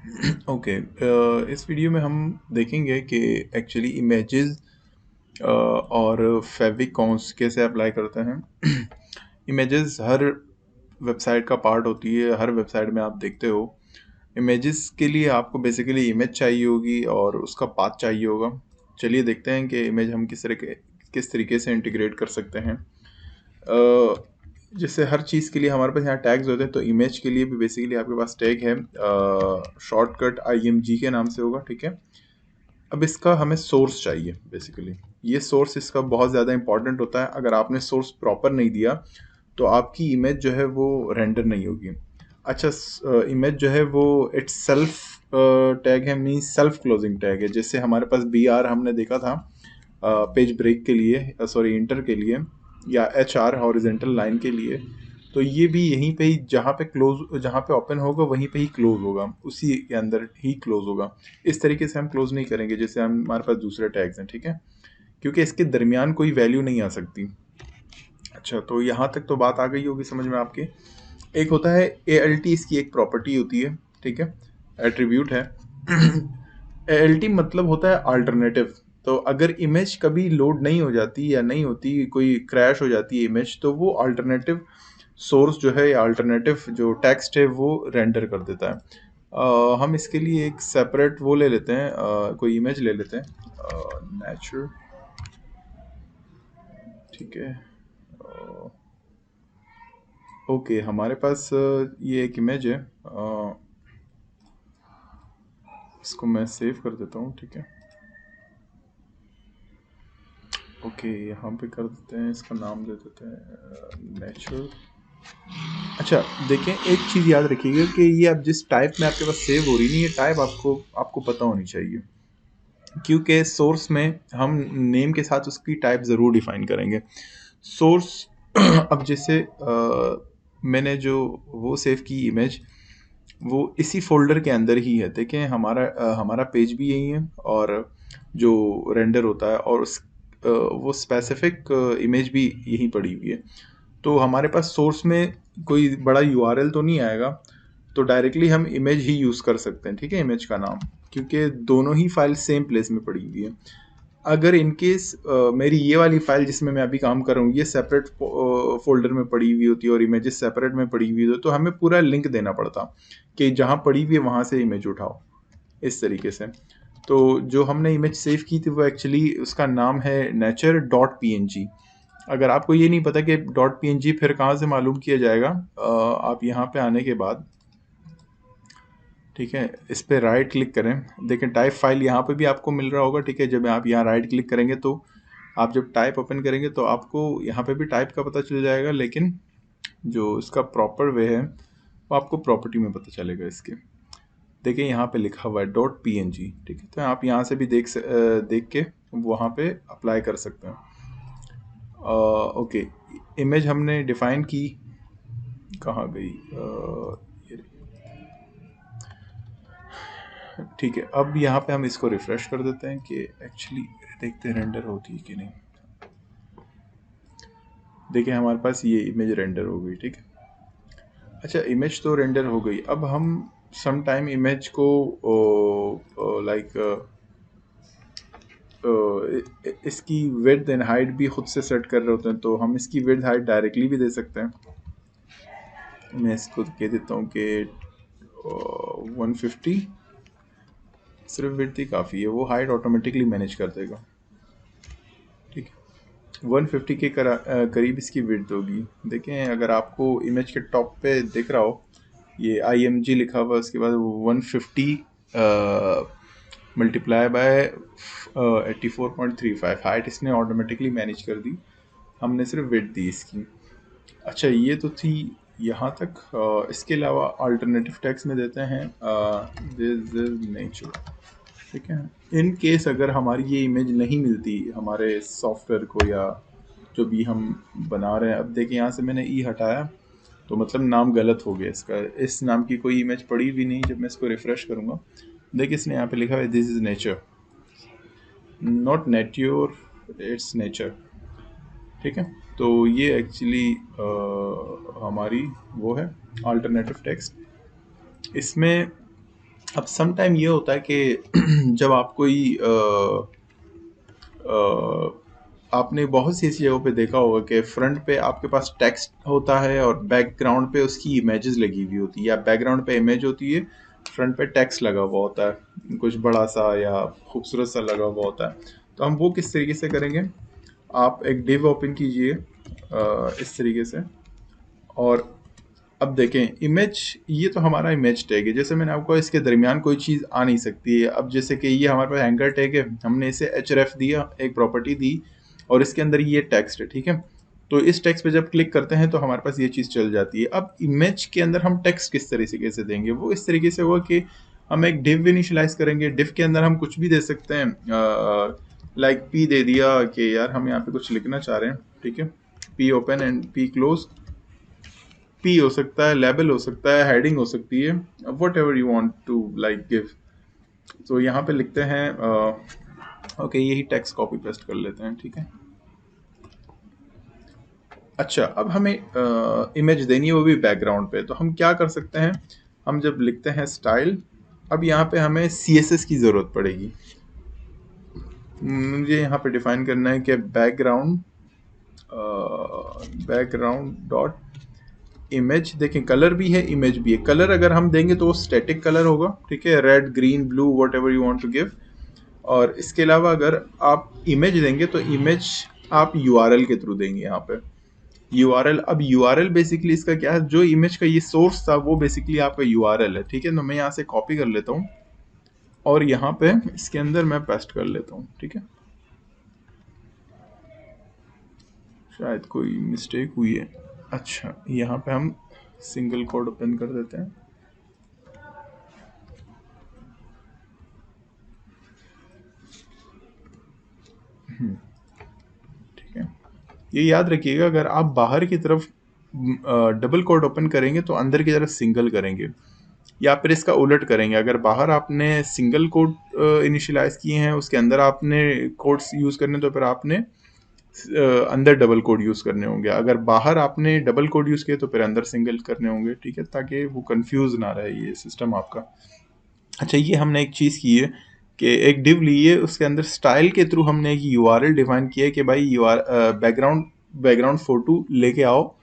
Okay, इस video में हम देखेंगे कि एक्चुअली इमेजेस और फेविकॉन्स कैसे अप्लाई करते हैं। इमेजेस हर वेबसाइट का पार्ट होती है, हर वेबसाइट में आप देखते हो इमेजेस के लिए आपको बेसिकली इमेज चाहिए होगी और उसका पाथ चाहिए होगा। चलिए देखते हैं कि इमेज हम किस तरीके से इंटीग्रेट कर सकते हैं। जैसे हर चीज़ के लिए हमारे पास यहाँ टैग्स होते हैं, तो इमेज के लिए भी बेसिकली आपके पास टैग है, शॉर्टकट IMG के नाम से होगा, ठीक है। अब इसका हमें सोर्स चाहिए बेसिकली। ये सोर्स इसका बहुत ज़्यादा इंपॉर्टेंट होता है। अगर आपने सोर्स प्रॉपर नहीं दिया तो आपकी इमेज जो है वो रेंडर नहीं होगी। अच्छा, इमेज जो है वो इट्स सेल्फ टैग है, मीन्स सेल्फ क्लोजिंग टैग है। जैसे हमारे पास BR हमने देखा था पेज ब्रेक के लिए, सॉरी इंटर के लिए, या HR हॉरिजेंटल लाइन के लिए। तो ये भी यहीं पे ही, जहाँ पे ओपन होगा वहीं पे ही क्लोज होगा, उसी के अंदर ही क्लोज होगा। इस तरीके से हम क्लोज नहीं करेंगे जैसे हमारे पास दूसरे टैग्स हैं, ठीक है, क्योंकि इसके दरमियान कोई वैल्यू नहीं आ सकती। अच्छा, तो यहाँ तक तो बात आ गई होगी समझ में आपके। एक होता है ALT, इसकी एक प्रॉपर्टी होती है, ठीक है, एट्रीब्यूट है। ALT मतलब होता है अल्टरनेटिव। तो अगर इमेज कभी लोड नहीं हो जाती या नहीं होती, कोई क्रैश हो जाती है इमेज, तो वो अल्टरनेटिव सोर्स जो है या अल्टरनेटिव जो टेक्स्ट है वो रेंडर कर देता है। हम इसके लिए एक सेपरेट वो ले लेते हैं, कोई इमेज ले लेते हैं, नेचर, ठीक है। ओके, हमारे पास ये एक इमेज है, इसको मैं सेव कर देता हूँ, ठीक है। ओके, यहाँ पे कर देते हैं, इसका नाम दे देते हैं नेचर। अच्छा, देखें, एक चीज़ याद रखिएगा कि ये अब जिस टाइप में आपके पास सेव हो रही है, ये टाइप आपको आपको पता होनी चाहिए, क्योंकि सोर्स में हम नेम के साथ उसकी टाइप ज़रूर डिफाइन करेंगे। सोर्स अब जैसे मैंने जो वो सेव की इमेज, वो इसी फ़ोल्डर के अंदर ही है। देखें, हमारा पेज भी यही है और जो रेंडर होता है, और वो स्पेसिफिक इमेज भी यहीं पड़ी हुई है। तो हमारे पास सोर्स में कोई बड़ा URL तो नहीं आएगा, तो डायरेक्टली हम इमेज ही यूज़ कर सकते हैं, ठीक है, इमेज का नाम, क्योंकि दोनों ही फाइल सेम प्लेस में पड़ी हुई है। अगर इन केस मेरी ये वाली फाइल जिसमें मैं अभी काम कर रहा हूँ, ये सेपरेट फोल्डर में पड़ी हुई होती है और इमेजेस सेपरेट में पड़ी हुई होती है, तो हमें पूरा लिंक देना पड़ता कि जहाँ पड़ी हुई है वहाँ से इमेज उठाओ, इस तरीके से। तो जो हमने इमेज सेव की थी वो एक्चुअली उसका नाम है nature.png। अगर आपको ये नहीं पता कि .png फिर कहाँ से मालूम किया जाएगा, आप यहाँ पे आने के बाद, ठीक है, इस पे राइट क्लिक करें। देखें, टाइप फाइल यहाँ पे भी आपको मिल रहा होगा, ठीक है। जब आप यहाँ राइट क्लिक करेंगे तो आप जब टाइप ओपन करेंगे तो आपको यहाँ पे भी टाइप का पता चल जाएगा, लेकिन जो इसका प्रॉपर वे है वो आपको प्रॉपर्टी में पता चलेगा इसके। देखिए, यहाँ पे लिखा हुआ है .png, ठीक है। तो आप यहाँ से भी देख के वहाँ पे अप्लाई कर सकते हैं। ओके, इमेज हमने डिफाइन की, कहाँ गई, ठीक है। अब यहाँ पे हम इसको रिफ्रेश कर देते हैं कि एक्चुअली देखते हैं रेंडर होती है कि नहीं। देखिए, हमारे पास ये इमेज रेंडर हो गई, ठीक है। अच्छा, इमेज तो रेंडर हो गई। अब हम सम टाइम इमेज को लाइक इसकी विड्थ एंड हाइट भी खुद से सेट कर रहे होते हैं, तो हम इसकी विड्थ हाइट डायरेक्टली भी दे सकते हैं। मैं इसको कह देता हूँ कि 150, सिर्फ विड्थ ही काफ़ी है, वो हाइट ऑटोमेटिकली मैनेज कर देगा, ठीक है। 150 के करीब इसकी विड्थ होगी। देखें, अगर आपको इमेज के टॉप पे दिख रहा हो ये IMG लिखा हुआ, उसके बाद 150 मल्टीप्लाई बाय 84.35, हाइट इसने ऑटोमेटिकली मैनेज कर दी, हमने सिर्फ विड्थ दी इसकी। अच्छा, ये तो थी यहाँ तक। इसके अलावा अल्टरनेटिव टेक्स्ट में देते हैं दिस इज नेचर, ठीक है। इन केस अगर हमारी ये इमेज नहीं मिलती हमारे सॉफ्टवेयर को, या जो भी हम बना रहे हैं, अब देखिए यहाँ से मैंने हटाया तो मतलब नाम गलत हो गया इसका, इस नाम की कोई इमेज पड़ी भी नहीं। जब मैं इसको रिफ्रेश करूँगा, देखिए इसने यहाँ पे लिखा है this is nature, not nature, it's nature, ठीक है। तो ये एक्चुअली हमारी वो है अल्टरनेटिव टेक्स्ट। इसमें अब सम टाइम ये होता है कि जब आप कोई आपने बहुत सी ऐसी जगहों पे देखा होगा कि फ्रंट पे आपके पास टेक्स्ट होता है और बैकग्राउंड पे उसकी इमेजेस लगी हुई होती है, या बैकग्राउंड पे इमेज होती है, फ्रंट पे टेक्स्ट लगा हुआ होता है कुछ बड़ा सा या खूबसूरत सा लगा हुआ होता है। तो हम वो किस तरीके से करेंगे, आप एक डिव ओपन कीजिए इस तरीके से, और अब देखें इमेज, ये तो हमारा इमेज टैग है, जैसे मैंने आपको इसके दरमियान कोई चीज़ आ नहीं सकती है। अब जैसे कि ये हमारे पास एंकर टैग है, हमने इसे href दिया, एक प्रॉपर्टी दी, और इसके अंदर ये टेक्स्ट है, ठीक है। तो इस टेक्स्ट पे जब क्लिक करते हैं तो हमारे पास ये चीज़ चल जाती है। अब इमेज के अंदर हम टेक्स्ट किस तरीके से देंगे, वो इस तरीके से होगा कि हम एक डिव इनिशियलाइज करेंगे। डिव के अंदर हम कुछ भी दे सकते हैं, लाइक पी दे दिया कि यार हम यहाँ पे कुछ लिखना चाह रहे हैं, ठीक है, P open and P close, P हो सकता है, लेबल हो सकता है, हेडिंग हो सकती है, whatever you want to like give. तो यहाँ पे लिखते हैं ओके, यही टेक्स्ट कॉपी पेस्ट कर लेते हैं, ठीक है। अच्छा, अब हमें इमेज देनी है, वो भी बैकग्राउंड पे, तो हम क्या कर सकते हैं, हम जब लिखते हैं स्टाइल, अब यहाँ पे हमें CSS की ज़रूरत पड़ेगी। मुझे यहाँ पे डिफाइन करना है कि बैकग्राउंड डॉट इमेज, देखें कलर भी है इमेज भी है। कलर अगर हम देंगे तो वो स्टैटिक कलर होगा, ठीक है, red green blue whatever you want to give. और इसके अलावा अगर आप इमेज देंगे तो इमेज आप URL के थ्रू देंगे। यहाँ पे URL, अब URL बेसिकली इसका क्या है, जो इमेज का ये सोर्स था वो बेसिकली आपका URL है, ठीक है। तो मैं यहाँ से कॉपी कर लेता हूँ और यहाँ पे इसके अंदर मैं पेस्ट कर लेता हूँ, ठीक है। शायद कोई मिस्टेक हुई है। अच्छा, यहाँ पे हम सिंगल कोड ओपन कर देते हैं। ठीक है, ये याद रखिएगा, अगर आप बाहर की तरफ डबल कोड ओपन करेंगे तो अंदर की तरफ सिंगल करेंगे, या फिर इसका उलट करेंगे। अगर बाहर आपने सिंगल कोड इनिशियलाइज किए हैं, उसके अंदर आपने कोड्स यूज़ करने, तो फिर आपने अंदर डबल कोड यूज़ करने होंगे। अगर बाहर आपने डबल कोड यूज़ किए तो फिर अंदर सिंगल करने होंगे, ठीक है, ताकि वो कंफ्यूज ना रहे ये सिस्टम आपका। अच्छा, ये हमने एक चीज़ की है कि एक डिव ली है, उसके अंदर स्टाइल के थ्रू हमने एक URL डिफाइन किया है कि भाई बैकग्राउंड फोटो लेके आओ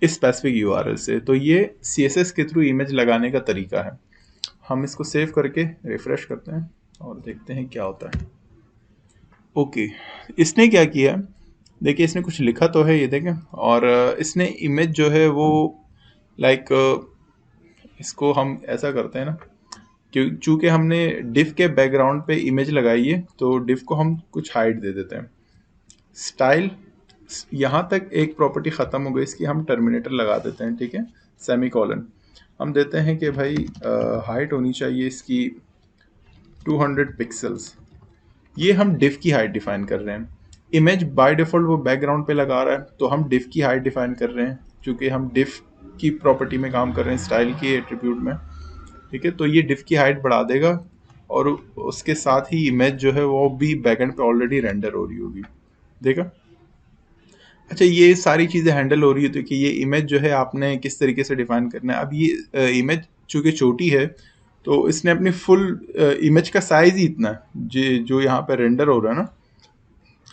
इस स्पेसिफिक URL से। तो ये CSS के थ्रू इमेज लगाने का तरीका है। हम इसको सेव करके रिफ्रेश करते हैं और देखते हैं क्या होता है। ओके, इसने क्या किया, देखिए इसने कुछ लिखा तो है, ये देखें, और इसने इमेज जो है वो लाइक, इसको हम ऐसा करते हैं ना, चूंकि हमने डिफ के बैकग्राउंड पे इमेज लगाई है तो डिफ को हम कुछ हाइट दे देते हैं। स्टाइल, यहाँ तक एक प्रॉपर्टी ख़त्म हो गई, इसकी हम टर्मिनेटर लगा देते हैं, ठीक है, सेमी कॉलन। हम देते हैं कि भाई हाइट होनी चाहिए इसकी 200 पिक्सल्स। ये हम डिफ की हाइट डिफाइन कर रहे हैं। इमेज बाय डिफ़ॉल्ट वो बैकग्राउंड पे लगा रहा है, तो हम डिफ की हाइट डिफाइन कर रहे हैं, चूँकि हम डिफ की प्रॉपर्टी में काम कर रहे हैं, स्टाइल की एट्रीब्यूट में, ठीक है। तो ये डिफ की हाइट बढ़ा देगा और उसके साथ ही इमेज जो है वो भी बैकएंड पे ऑलरेडी रेंडर हो रही होगी, देखा। अच्छा, ये सारी चीज़ें हैंडल हो रही है, तो कि ये इमेज जो है आपने किस तरीके से डिफाइन करना है। अब ये इमेज चूँकि छोटी है तो इसने अपनी फुल इमेज का साइज़ ही इतना है, जो यहाँ पे रेंडर हो रहा है ना,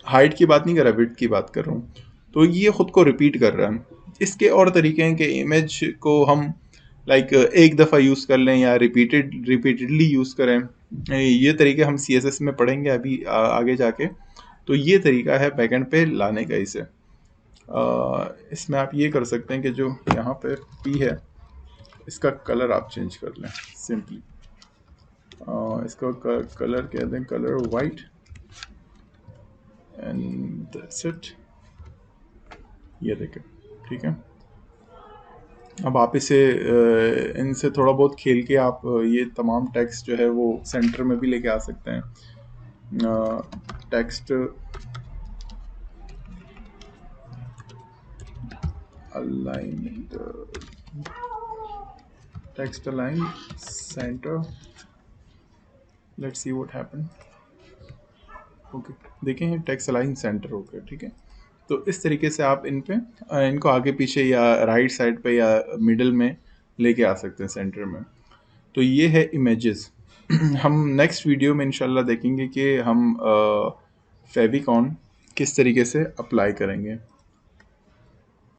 हाइट की बात नहीं कर रहा, विड्थ की बात कर रहा हूँ। तो ये खुद को रिपीट कर रहा है। इसके और तरीके हैं कि इमेज को हम लाइक एक दफ़ा यूज़ कर लें या रिपीटेडली यूज़ करें। ये तरीके हम CSS में पढ़ेंगे अभी आगे जाके। तो ये तरीका है बैकएंड पे लाने का इसे। इसमें आप ये कर सकते हैं कि जो यहाँ पे P है इसका कलर आप चेंज कर लें सिंपली। इसका कलर कह दें colour white, and that's it. ये देखें, ठीक है। अब आप इसे इनसे थोड़ा बहुत खेल के आप ये तमाम टेक्स्ट जो है वो सेंटर में भी लेके आ सकते हैं। Text align, text align centre, let's see what happen. Okay, देखें टेक्स्ट अलाइन सेंटर हो गया, ठीक है। तो इस तरीके से आप इनको आगे पीछे या राइट साइड पे या मिडल में लेके आ सकते हैं सेंटर में। तो ये है इमेजेस। हम नेक्स्ट वीडियो में इंशाल्लाह देखेंगे कि हम फेविकॉन किस तरीके से अप्लाई करेंगे।